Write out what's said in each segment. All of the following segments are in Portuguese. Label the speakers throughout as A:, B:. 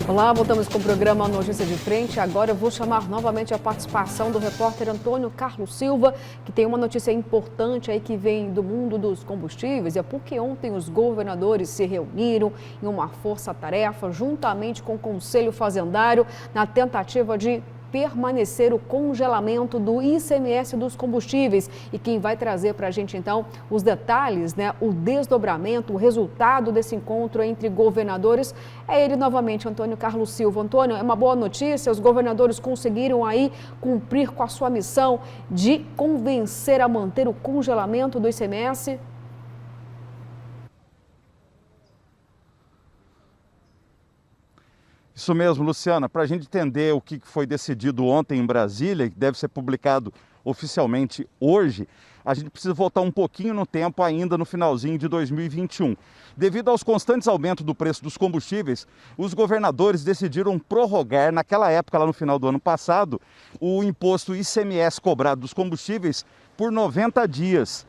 A: Olá, voltamos com o programa Notícia de Frente. Agora eu vou chamar novamente a participação do repórter Antônio Carlos Silva, que tem uma notícia importante aí que vem do mundo dos combustíveis. É porque ontem os governadores se reuniram em uma força-tarefa juntamente com o Conselho Fazendário na tentativa de permanecer o congelamento do ICMS dos combustíveis. E quem vai trazer para a gente, então, os detalhes, o desdobramento, o resultado desse encontro entre governadores, é ele novamente, Antônio Carlos Silva. Antônio, é uma boa notícia, os governadores conseguiram aí cumprir com a sua missão de convencer a manter o congelamento do ICMS?
B: Isso mesmo, Luciana. Para a gente entender o que foi decidido ontem em Brasília, e que deve ser publicado oficialmente hoje, a gente precisa voltar um pouquinho no tempo ainda no finalzinho de 2021. Devido aos constantes aumentos do preço dos combustíveis, os governadores decidiram prorrogar, naquela época, lá no final do ano passado, o imposto ICMS cobrado dos combustíveis por 90 dias.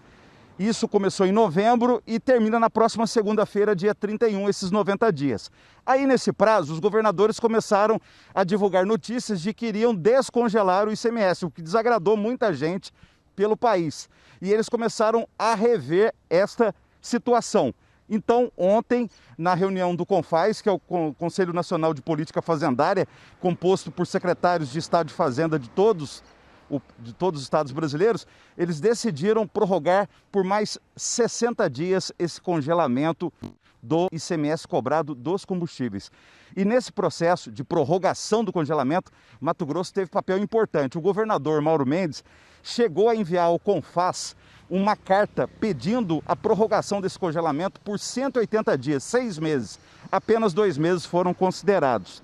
B: Isso começou em novembro e termina na próxima segunda-feira, dia 31, esses 90 dias. Aí, nesse prazo, os governadores começaram a divulgar notícias de que iriam descongelar o ICMS, o que desagradou muita gente pelo país. E eles começaram a rever esta situação. Então, ontem, na reunião do CONFAZ, que é o Conselho Nacional de Política Fazendária, composto por secretários de Estado de Fazenda de todos os estados brasileiros, eles decidiram prorrogar por mais 60 dias esse congelamento do ICMS cobrado dos combustíveis. E nesse processo de prorrogação do congelamento, Mato Grosso teve papel importante. O governador Mauro Mendes chegou a enviar ao CONFAZ uma carta pedindo a prorrogação desse congelamento por 180 dias, 6 meses. Apenas 2 meses foram considerados.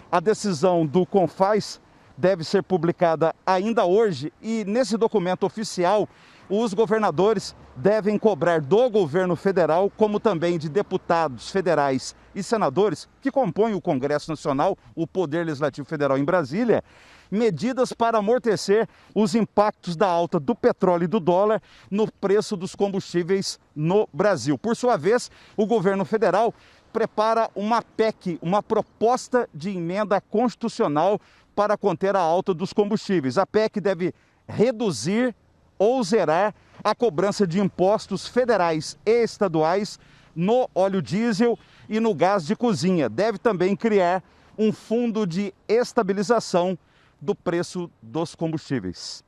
B: A decisão do CONFAZ deve ser publicada ainda hoje e nesse documento oficial os governadores devem cobrar do governo federal, como também de deputados federais e senadores que compõem o Congresso Nacional, o Poder Legislativo Federal em Brasília, medidas para amortecer os impactos da alta do petróleo e do dólar no preço dos combustíveis no Brasil. Por sua vez, o governo federal prepara uma PEC, uma proposta de emenda constitucional para conter a alta dos combustíveis. A PEC deve reduzir ou zerar a cobrança de impostos federais e estaduais no óleo diesel e no gás de cozinha. Deve também criar um fundo de estabilização do preço dos combustíveis.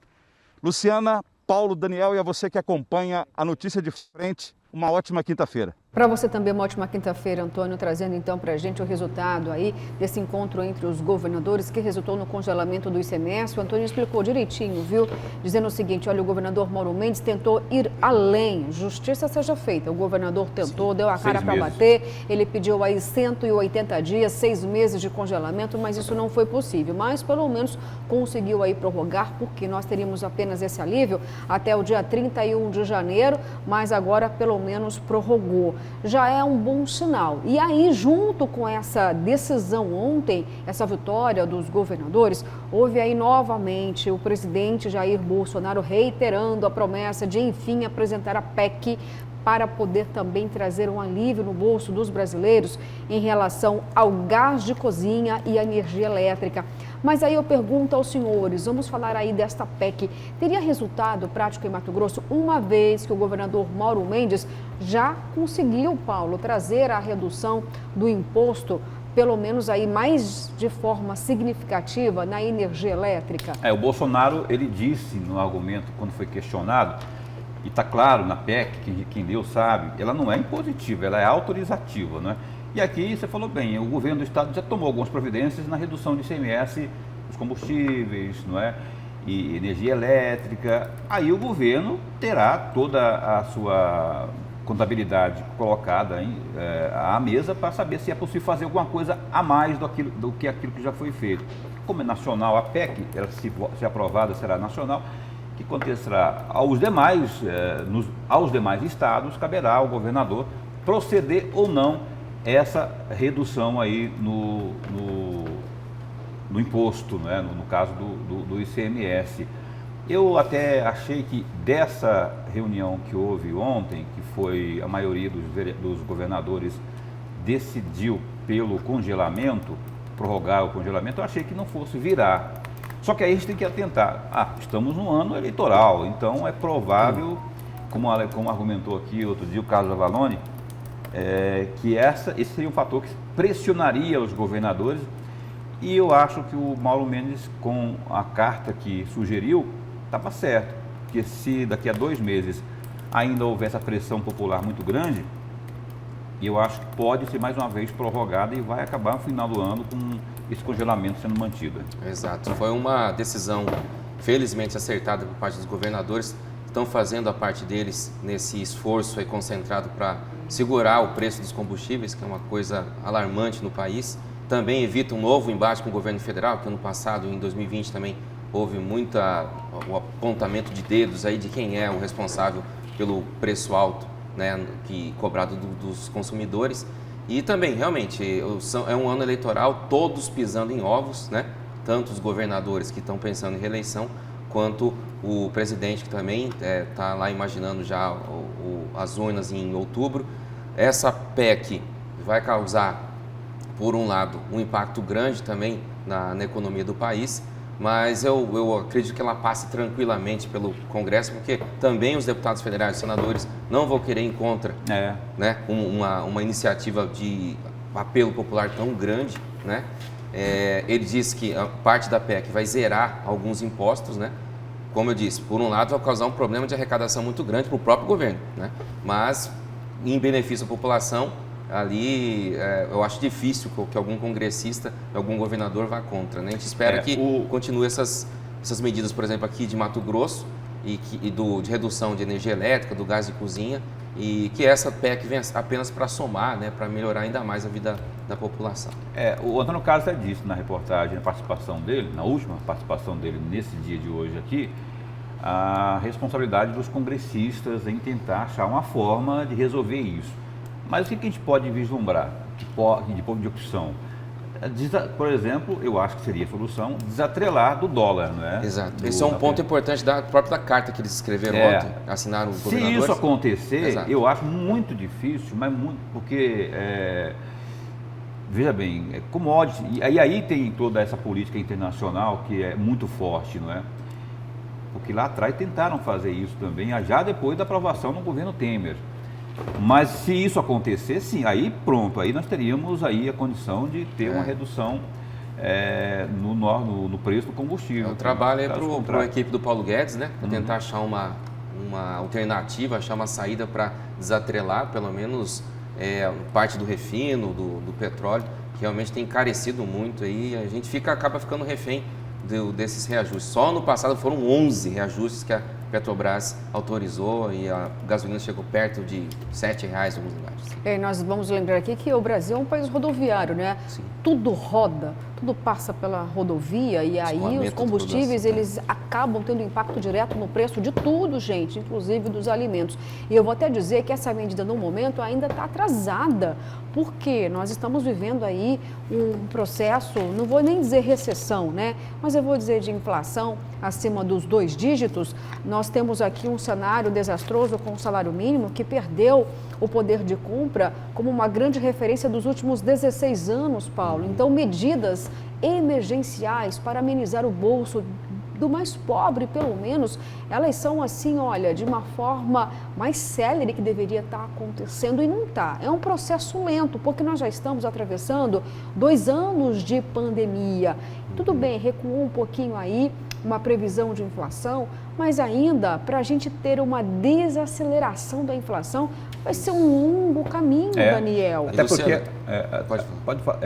B: Luciana, Paulo, Daniel e a você que acompanha a Notícia de Frente, uma ótima quinta-feira.
A: Para você também uma ótima quinta-feira, Antônio, trazendo então para a gente o resultado aí desse encontro entre os governadores que resultou no congelamento do ICMS. O Antônio explicou direitinho, viu? Dizendo o seguinte, olha, o governador Mauro Mendes tentou ir além, justiça seja feita. O governador tentou, deu a cara para bater, ele pediu aí 180 dias, 6 meses de congelamento, mas isso não foi possível. Mas pelo menos conseguiu aí prorrogar, porque nós teríamos apenas esse alívio até o dia 31 de janeiro, mas agora pelo menos prorrogou. Já é um bom sinal. E aí, junto com essa decisão ontem, essa vitória dos governadores, houve aí novamente o presidente Jair Bolsonaro reiterando a promessa de, enfim, apresentar a PEC para poder também trazer um alívio no bolso dos brasileiros em relação ao gás de cozinha e a energia elétrica. Mas aí eu pergunto aos senhores, vamos falar aí desta PEC, teria resultado prático em Mato Grosso, uma vez que o governador Mauro Mendes já conseguiu, Paulo, trazer a redução do imposto, pelo menos aí mais de forma significativa na energia elétrica?
C: O Bolsonaro, ele disse no argumento, quando foi questionado, e está claro na PEC, quem leu sabe, ela não é impositiva, ela é autorizativa, né? E aqui você falou bem, o governo do estado já tomou algumas providências na redução de ICMS dos combustíveis, não é? E energia elétrica. Aí o governo terá toda a sua contabilidade colocada à mesa para saber se é possível fazer alguma coisa a mais do que aquilo que já foi feito. Como é nacional a PEC, ela se aprovada será nacional, que acontecerá aos demais estados, caberá ao governador proceder ou não essa redução aí no imposto, né? no caso do ICMS. Eu até achei que dessa reunião que houve ontem, que foi a maioria dos governadores decidiu pelo congelamento, prorrogar o congelamento, eu achei que não fosse virar. Só que aí a gente tem que atentar. Estamos num ano eleitoral, então é provável, como argumentou aqui outro dia o Carlos Avalone, que esse seria um fator que pressionaria os governadores. E eu acho que o Mauro Mendes, com a carta que sugeriu, estava certo. Porque se daqui a 2 meses ainda houver essa pressão popular muito grande, eu acho que pode ser mais uma vez prorrogada e vai acabar no final do ano com esse congelamento sendo mantido.
D: Exato. Foi uma decisão felizmente acertada por parte dos governadores. Estão fazendo a parte deles nesse esforço aí concentrado para segurar o preço dos combustíveis, que é uma coisa alarmante no país. Também evita um novo embate com o governo federal, que ano passado, em 2020, também houve o apontamento de dedos aí de quem é o responsável pelo preço alto, né, cobrado dos consumidores. E também, realmente, é um ano eleitoral, todos pisando em ovos, né? Tanto os governadores que estão pensando em reeleição, quanto o presidente, que também está lá imaginando já as urnas em outubro. Essa PEC vai causar, por um lado, um impacto grande também na economia do país, mas eu acredito que ela passe tranquilamente pelo Congresso, porque também os deputados federais, os senadores, não vão querer ir contra né, uma iniciativa de apelo popular tão grande, né? Ele disse que a parte da PEC vai zerar alguns impostos, né? Como eu disse, por um lado vai causar um problema de arrecadação muito grande para o próprio governo, né? Mas em benefício da população, ali eu acho difícil que algum congressista, algum governador vá contra, né? A gente espera que continue essas medidas, por exemplo, aqui de Mato Grosso, de redução de energia elétrica, do gás de cozinha, e que essa PEC venha apenas para somar, né, para melhorar ainda mais a vida da população.
C: O Antônio Carlos já disse na reportagem, na participação dele, na última participação dele nesse dia de hoje aqui, a responsabilidade dos congressistas em tentar achar uma forma de resolver isso. Mas o que a gente pode vislumbrar de opção? Por exemplo, eu acho que seria a solução desatrelar do dólar, não é?
D: Exato. Esse é um ponto importante da própria carta que eles escreveram ontem, assinaram os governadores.
C: Se isso acontecer,
D: exato,
C: eu acho muito difícil, mas muito, porque, veja bem, commodity, e aí tem toda essa política internacional que é muito forte, não é? Porque lá atrás tentaram fazer isso também, já depois da aprovação no governo Temer. Mas se isso acontecer, sim, aí pronto, aí nós teríamos aí a condição de ter uma redução no preço do combustível.
D: O trabalho é para a equipe do Paulo Guedes, né? Para tentar achar uma alternativa, achar uma saída para desatrelar, pelo menos, parte do refino, do petróleo, que realmente tem encarecido muito aí. A gente acaba ficando refém desses reajustes. Só no passado foram 11 reajustes que a Petrobras autorizou e a gasolina chegou perto de R$ 7 em alguns lugares.
A: Nós vamos lembrar aqui que o Brasil é um país rodoviário, né?
D: Sim.
A: Tudo roda, tudo passa pela rodovia e aí os combustíveis, eles acabam tendo impacto direto no preço de tudo, gente, inclusive dos alimentos. E eu vou até dizer que essa medida, no momento, ainda está atrasada, porque nós estamos vivendo aí um processo, não vou nem dizer recessão, né? Mas eu vou dizer de inflação acima dos 2 dígitos. Nós temos aqui um cenário desastroso com o salário mínimo que perdeu o poder de compra como uma grande referência dos últimos 16 anos, Paulo. Então, medidas emergenciais para amenizar o bolso do mais pobre, pelo menos, elas são assim, olha, de uma forma mais célere que deveria estar acontecendo e não está. É um processo lento, porque nós já estamos atravessando 2 anos de pandemia. Tudo bem, recuou um pouquinho aí uma previsão de inflação, mas ainda para a gente ter uma desaceleração da inflação vai ser um longo caminho, Daniel.
C: Até porque... Pode falar.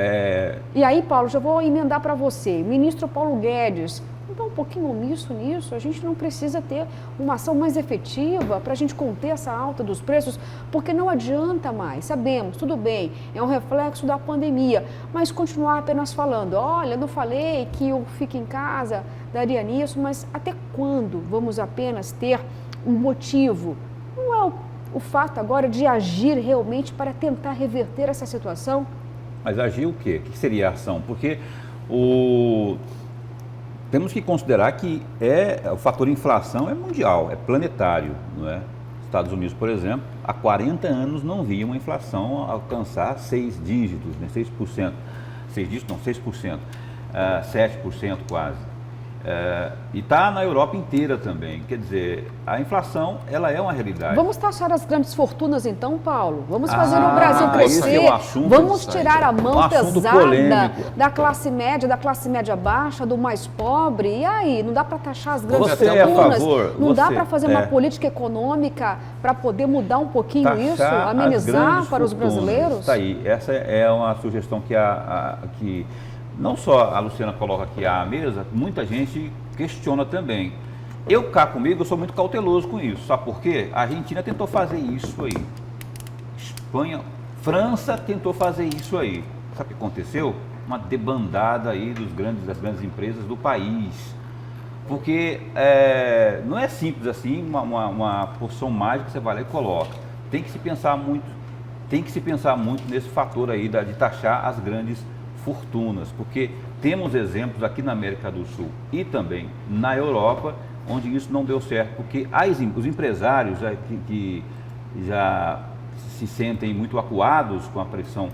A: E aí, Paulo, já vou emendar para você. Ministro Paulo Guedes, então um pouquinho omisso nisso, a gente não precisa ter uma ação mais efetiva para a gente conter essa alta dos preços, porque não adianta mais, sabemos, tudo bem, é um reflexo da pandemia, mas continuar apenas falando, olha, não falei que o Fique em Casa daria nisso, mas até quando vamos apenas ter um motivo? Não é o fato agora de agir realmente para tentar reverter essa situação?
C: Mas agir o quê? O que seria a ação? Porque temos que considerar que o fator inflação é mundial, é planetário, não é? Estados Unidos, por exemplo, há 40 anos não via uma inflação alcançar 6 dígitos, né, 6%. 6 dígitos, não, 6%, 7% quase. E está na Europa inteira também. Quer dizer, a inflação, ela é uma realidade.
A: Vamos taxar as grandes fortunas então, Paulo? Vamos fazer o Brasil
C: esse
A: crescer?
C: é um assunto
A: Vamos tirar a mão pesada
C: polêmico.
A: da classe média baixa, do mais pobre? E aí, não dá para taxar as grandes
C: Você é a
A: fortunas?
C: favor,
A: Não dá
C: você
A: para fazer uma política econômica para poder mudar um pouquinho
C: taxar
A: isso? Amenizar para os brasileiros?
C: Está aí. Essa é uma sugestão que não só a Luciana coloca aqui à mesa, muita gente questiona também. Eu cá comigo, eu sou muito cauteloso com isso. Sabe por quê? A Argentina tentou fazer isso aí. Espanha, França tentou fazer isso aí. Sabe o que aconteceu? Uma debandada aí das grandes empresas do país. Porque não é simples assim, uma porção mágica que você vai lá e coloca. Tem que se pensar muito nesse fator aí de taxar as grandes fortunas, porque temos exemplos aqui na América do Sul e também na Europa, onde isso não deu certo, porque os empresários que já se sentem muito acuados com a pressão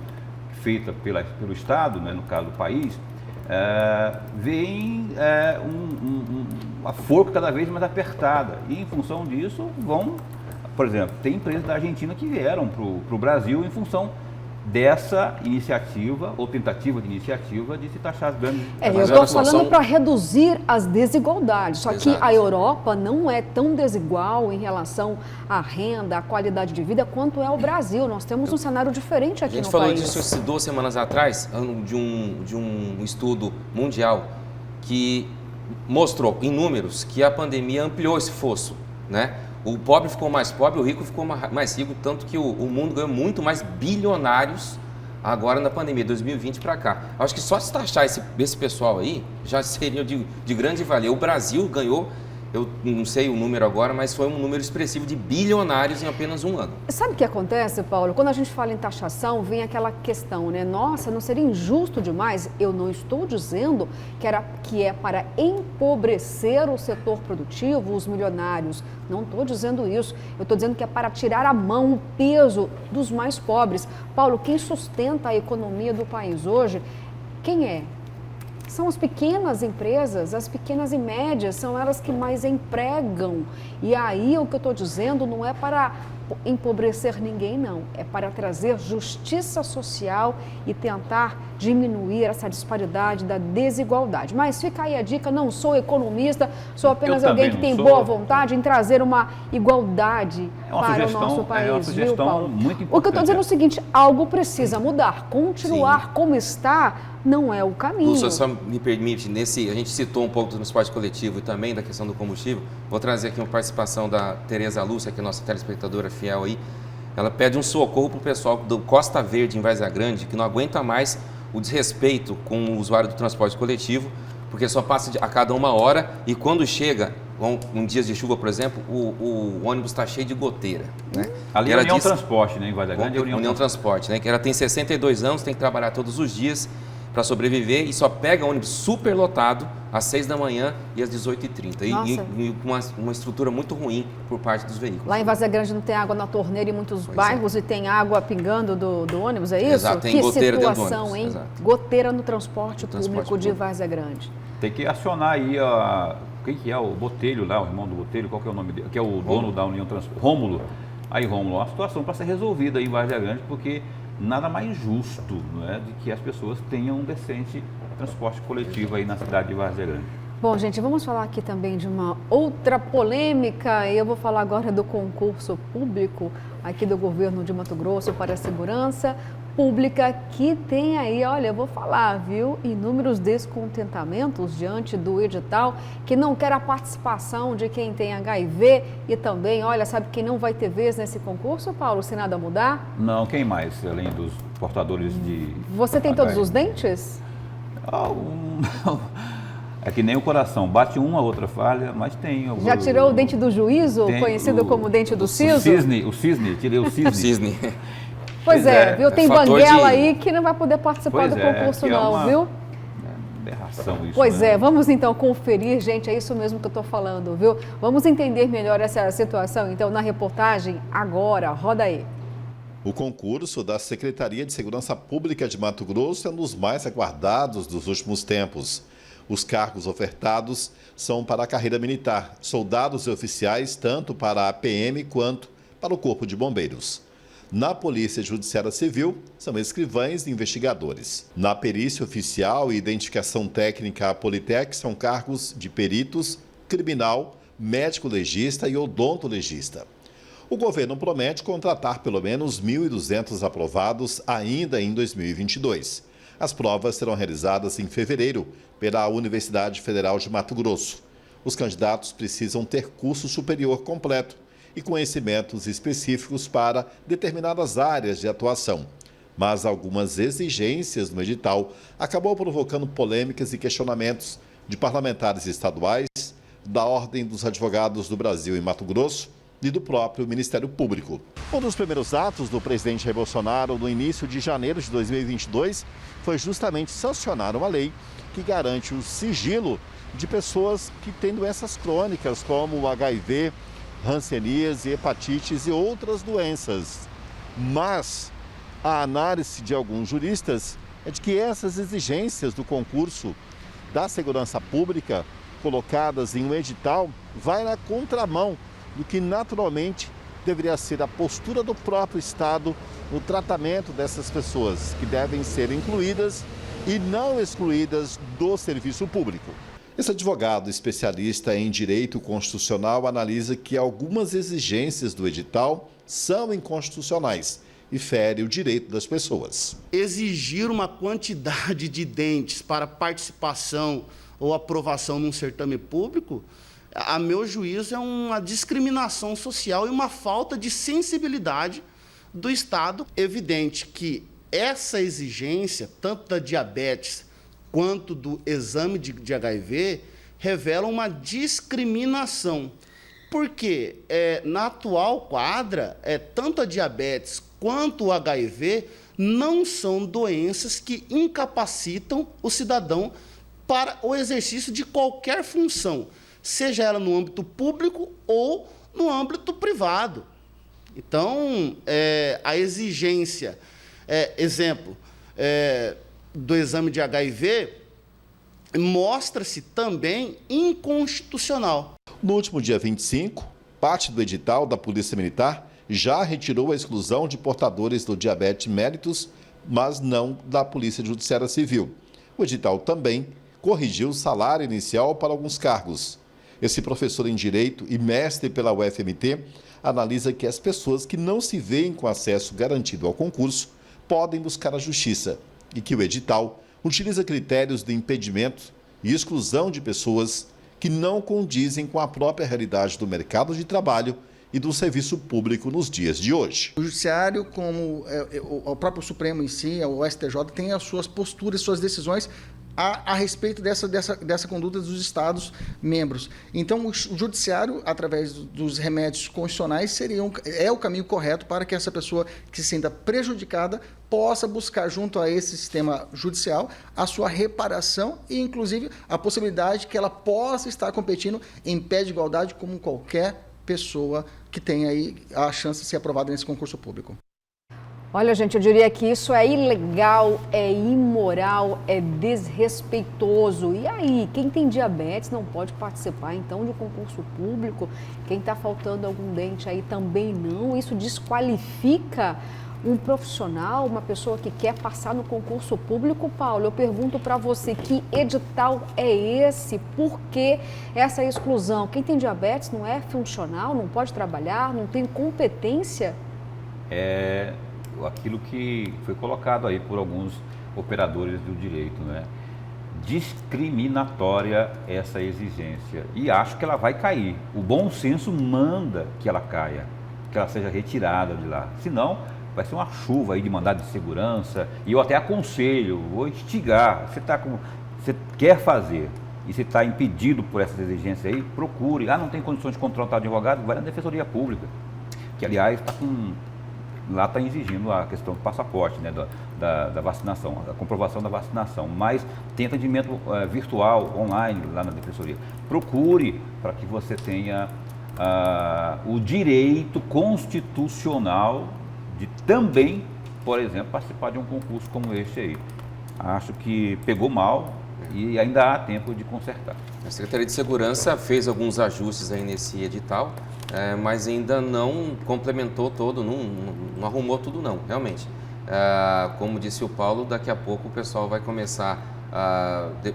C: feita pelo Estado, né, no caso do país, veem a forca cada vez mais apertada e, em função disso, por exemplo, tem empresas da Argentina que vieram para o Brasil em função dessa iniciativa ou tentativa de iniciativa de se taxar as grandes...
A: Eu estou falando para reduzir as desigualdades, só que
D: Exato.
A: a Europa não é tão desigual em relação à renda, à qualidade de vida, quanto é o Brasil. Nós temos um cenário diferente aqui no país.
D: A gente falou disso 2 semanas atrás, de um estudo mundial que mostrou em números que a pandemia ampliou esse fosso, né? O pobre ficou mais pobre, o rico ficou mais rico, tanto que o mundo ganhou muito mais bilionários agora na pandemia, 2020 para cá. Acho que só se taxar esse pessoal aí já seria de grande valia. O Brasil ganhou, eu não sei o número agora, mas foi um número expressivo de bilionários em apenas um ano.
A: Sabe o que acontece, Paulo? Quando a gente fala em taxação, vem aquela questão, né? Nossa, não seria injusto demais? Eu não estou dizendo que é para empobrecer o setor produtivo, os milionários. Não estou dizendo isso. Eu estou dizendo que é para tirar a mão, o peso dos mais pobres. Paulo, quem sustenta a economia do país hoje, quem é? São as pequenas empresas, as pequenas e médias, são elas que mais empregam. E aí o que eu estou dizendo não é para empobrecer ninguém, não. É para trazer justiça social e tentar diminuir essa disparidade da desigualdade. Mas fica aí a dica, não sou economista, sou apenas alguém que tem boa vontade em trazer uma igualdade para o nosso país, viu, Paulo?
C: Muito importante.
A: O que eu estou dizendo é o seguinte, algo precisa mudar. Continuar como está não é o caminho.
D: Lúcia, só me permite, a gente citou um pouco do transporte coletivo e também da questão do combustível. Vou trazer aqui uma participação da Tereza Lúcia, que é nossa telespectadora fiel aí. Ela pede um socorro para o pessoal do Costa Verde, em Várzea Grande, que não aguenta mais o desrespeito com o usuário do transporte coletivo, porque só passa a cada 1 hora e quando chega, em dias de chuva, por exemplo, o ônibus está cheio de goteira. Né?
C: Ali é União Transporte, né, em Várzea Grande?
D: União Transporte, né? Que ela tem 62 anos, tem que trabalhar todos os dias para sobreviver e só pega ônibus super lotado às 6 da manhã e às 18h30. E uma estrutura muito ruim por parte dos veículos.
A: Lá em Várzea Grande não tem água na torneira em muitos bairros e tem água pingando do ônibus, é isso?
D: Exato, tem goteira dentro do ônibus,
A: hein?
D: exato.
A: Goteira no transporte público de Várzea Grande.
C: Tem que acionar aí quem que é o Botelho lá, o irmão do Botelho, qual que é o nome dele? Que é o dono da União Transporte, Rômulo. Aí, Rômulo, uma situação para ser resolvida aí em Várzea Grande, porque nada mais justo, não é, de que as pessoas tenham um decente transporte coletivo aí na cidade de Várzea Grande.
A: Bom, gente, vamos falar aqui também de uma outra polêmica. Eu vou falar agora do concurso público aqui do governo de Mato Grosso para a segurança pública, que tem aí, olha, eu vou falar, viu, inúmeros descontentamentos diante do edital, que não quer a participação de quem tem HIV e também, olha, sabe quem não vai ter vez nesse concurso, Paulo, se nada mudar?
C: Não, quem mais, além dos portadores de...
A: Você tem todos os dentes?
C: É que nem o coração, bate uma outra falha, mas tem...
A: Já tirou o dente do juízo, conhecido como dente do siso?
C: O cisne, tirei o cisne.
D: Cisne.
A: Pois é, viu? Tem banguela aí que não vai poder participar do concurso não, viu?
C: Aberração isso.
A: Pois é, vamos então conferir, gente, é isso mesmo que eu estou falando, viu? Vamos entender melhor essa situação, então, na reportagem agora, roda aí.
E: O concurso da Secretaria de Segurança Pública de Mato Grosso é um dos mais aguardados dos últimos tempos. Os cargos ofertados são para a carreira militar, soldados e oficiais, tanto para a PM quanto para o Corpo de Bombeiros. Na Polícia Judiciária Civil, são escrivães e investigadores. Na perícia oficial e identificação técnica Politec, são cargos de peritos, criminal, médico legista e odontolegista. O governo promete contratar pelo menos 1.200 aprovados ainda em 2022. As provas serão realizadas em fevereiro pela Universidade Federal de Mato Grosso. Os candidatos precisam ter curso superior completo e conhecimentos específicos para determinadas áreas de atuação. Mas algumas exigências no edital acabou provocando polêmicas e questionamentos de parlamentares estaduais, da Ordem dos Advogados do Brasil em Mato Grosso e do próprio Ministério Público. Um dos primeiros atos do presidente Jair Bolsonaro no início de janeiro de 2022 foi justamente sancionar uma lei que garante o sigilo de pessoas que têm doenças crônicas como o HIV, hanseníase, hepatites e outras doenças. Mas a análise de alguns juristas é de que essas exigências do concurso da segurança pública colocadas em um edital vai na contramão do que naturalmente deveria ser a postura do próprio Estado no tratamento dessas pessoas, que devem ser incluídas e não excluídas do serviço público. Esse advogado especialista em direito constitucional analisa que algumas exigências do edital são inconstitucionais e fere o direito das pessoas.
F: Exigir uma quantidade de dentes para participação ou aprovação num certame público, a meu juízo, é uma discriminação social e uma falta de sensibilidade do Estado. Evidente que essa exigência, tanto da diabetes quanto do exame de HIV, revela uma discriminação. Porque na atual quadra, tanto a diabetes quanto o HIV não são doenças que incapacitam o cidadão para o exercício de qualquer função, seja ela no âmbito público ou no âmbito privado. Então, a exigência, exemplo, do exame de HIV, mostra-se também inconstitucional.
E: No último dia 25, parte do edital da Polícia Militar já retirou a exclusão de portadores do diabetes mellitus, mas não da Polícia Judiciária Civil. O edital também corrigiu o salário inicial para alguns cargos. Esse professor em Direito e mestre pela UFMT analisa que as pessoas que não se veem com acesso garantido ao concurso podem buscar a justiça e que o edital utiliza critérios de impedimento e exclusão de pessoas que não condizem com a própria realidade do mercado de trabalho e do serviço público nos dias de hoje.
G: O Judiciário, como o próprio Supremo em si, o STJ, tem as suas posturas, suas decisões a respeito dessa conduta dos Estados-membros. Então, o Judiciário, através dos remédios constitucionais, é o caminho correto para que essa pessoa que se sinta prejudicada possa buscar junto a esse sistema judicial a sua reparação e, inclusive, a possibilidade que ela possa estar competindo em pé de igualdade como qualquer pessoa que tenha aí a chance de ser aprovada nesse concurso público.
A: Olha, gente, eu diria que isso é ilegal, é imoral, é desrespeitoso. E aí, quem tem diabetes não pode participar, então, de concurso público? Quem está faltando algum dente aí também não? Isso desqualifica um profissional, uma pessoa que quer passar no concurso público? Paulo, eu pergunto para você, que edital é esse? Por que essa exclusão? Quem tem diabetes não é funcional, não pode trabalhar, não tem competência?
C: Aquilo que foi colocado aí por alguns operadores do direito, né? Discriminatória essa exigência, e acho que ela vai cair. O bom senso manda que ela caia, que ela seja retirada de lá, senão vai ser uma chuva aí de mandado de segurança. E eu até aconselho, vou instigar, você quer fazer e você está impedido por essas exigências aí, procure. Não tem condições de contratar advogado, vai na Defensoria Pública, que aliás lá está exigindo a questão do passaporte, né, da vacinação, da comprovação da vacinação, mas tem atendimento virtual, online, lá na Defensoria. Procure para que você tenha o direito constitucional de também, por exemplo, participar de um concurso como este aí. Acho que pegou mal e ainda há tempo de consertar.
D: A Secretaria de Segurança fez alguns ajustes aí nesse edital, mas ainda não complementou todo, não arrumou tudo não, realmente. Como disse o Paulo, daqui a pouco o pessoal vai começar,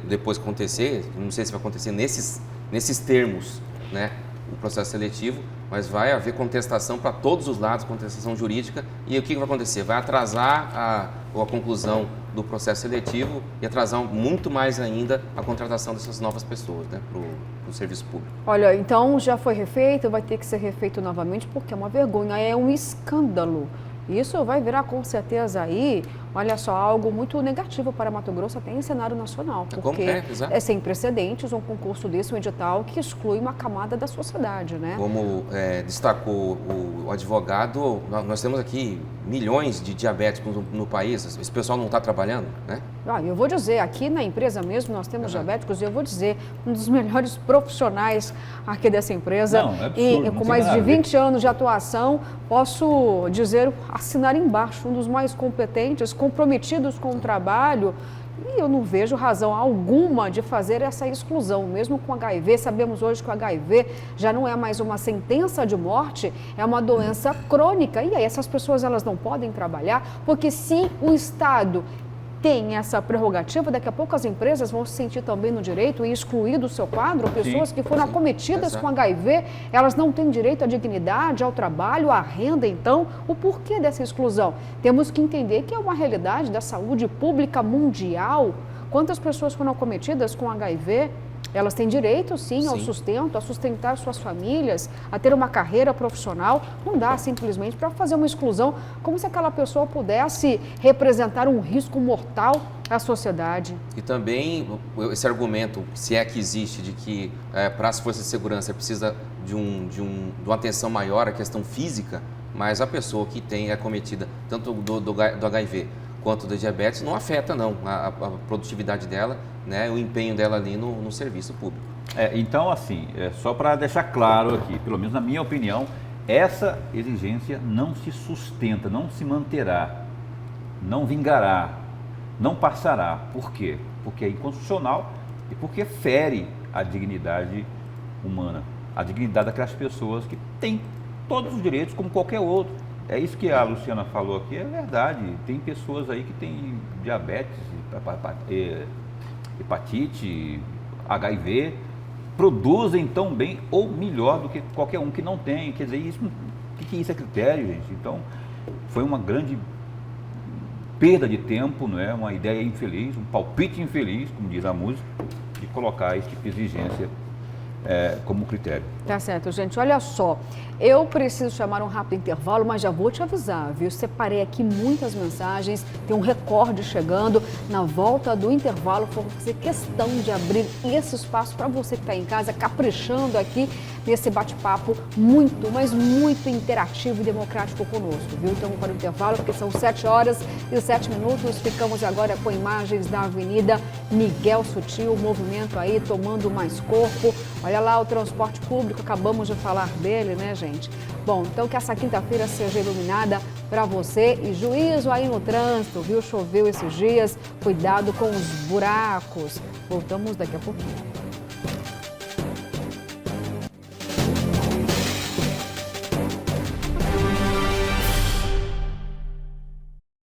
D: depois que acontecer, não sei se vai acontecer nesses termos, né, o processo seletivo, mas vai haver contestação para todos os lados, contestação jurídica, e o que vai acontecer? Vai atrasar a conclusão do processo seletivo e atrasar muito mais ainda a contratação dessas novas pessoas, né, para o serviço público.
A: Olha, então já foi refeito, vai ter que ser refeito novamente, porque é uma vergonha, é um escândalo. Isso vai virar com certeza aí, olha só, algo muito negativo para Mato Grosso, até em cenário nacional, porque é sem precedentes um concurso desse, um edital que exclui uma camada da sociedade, né?
D: Como destacou o advogado, nós temos aqui milhões de diabéticos no país, esse pessoal não está trabalhando, né?
A: Eu vou dizer, aqui na empresa mesmo nós temos diabéticos, e eu vou dizer, um dos melhores profissionais aqui dessa empresa,
C: não, é absurdo,
A: e com mais de 20 anos de atuação, posso dizer, assinar embaixo, um dos mais competentes, comprometidos com o trabalho, e eu não vejo razão alguma de fazer essa exclusão, mesmo com HIV. Sabemos hoje que o HIV já não é mais uma sentença de morte, é uma doença crônica, e aí essas pessoas elas não podem trabalhar, porque se o Estado tem essa prerrogativa, daqui a pouco as empresas vão se sentir também no direito e excluir do seu quadro pessoas que foram acometidas com HIV, elas não têm direito à dignidade, ao trabalho, à renda. Então, o porquê dessa exclusão? Temos que entender que é uma realidade da saúde pública mundial. Quantas pessoas foram acometidas com HIV? Elas têm direito, sim, ao sustento, a sustentar suas famílias, a ter uma carreira profissional. Não dá simplesmente para fazer uma exclusão, como se aquela pessoa pudesse representar um risco mortal à sociedade.
D: E também esse argumento, se é que existe, de que para as forças de segurança precisa de uma atenção maior à questão física, mas a pessoa que é acometida tanto do HIV quanto do diabetes não afeta não a produtividade dela, né, o empenho dela ali no serviço público.
C: Então, assim, só para deixar claro aqui, pelo menos na minha opinião, essa exigência não se sustenta, não se manterá, não vingará, não passará. Por quê? Porque é inconstitucional e porque fere a dignidade humana, a dignidade daquelas pessoas que têm todos os direitos como qualquer outro. É isso que a Luciana falou aqui, é verdade. Tem pessoas aí que têm diabetes, hepatite, HIV, produzem tão bem ou melhor do que qualquer um que não tem. Quer dizer, isso é critério, gente? Então, foi uma grande perda de tempo, não é? Uma ideia infeliz, um palpite infeliz, como diz a música, de colocar esse tipo de exigência como critério.
A: Tá certo, gente. Olha só, eu preciso chamar um rápido intervalo, mas já vou te avisar, viu? Separei aqui muitas mensagens, tem um recorde chegando. Na volta do intervalo, vou fazer questão de abrir esse espaço para você que está em casa, caprichando aqui nesse bate-papo muito, mas muito interativo e democrático conosco, viu? Então, para o intervalo, porque são 7h07. Ficamos agora com imagens da Avenida Miguel Sutil, o movimento aí tomando mais corpo. Olha lá o transporte público, acabamos de falar dele, né, gente? Bom, então que essa quinta-feira seja iluminada para você e juízo aí no trânsito, viu? Choveu esses dias, cuidado com os buracos. Voltamos daqui a pouquinho.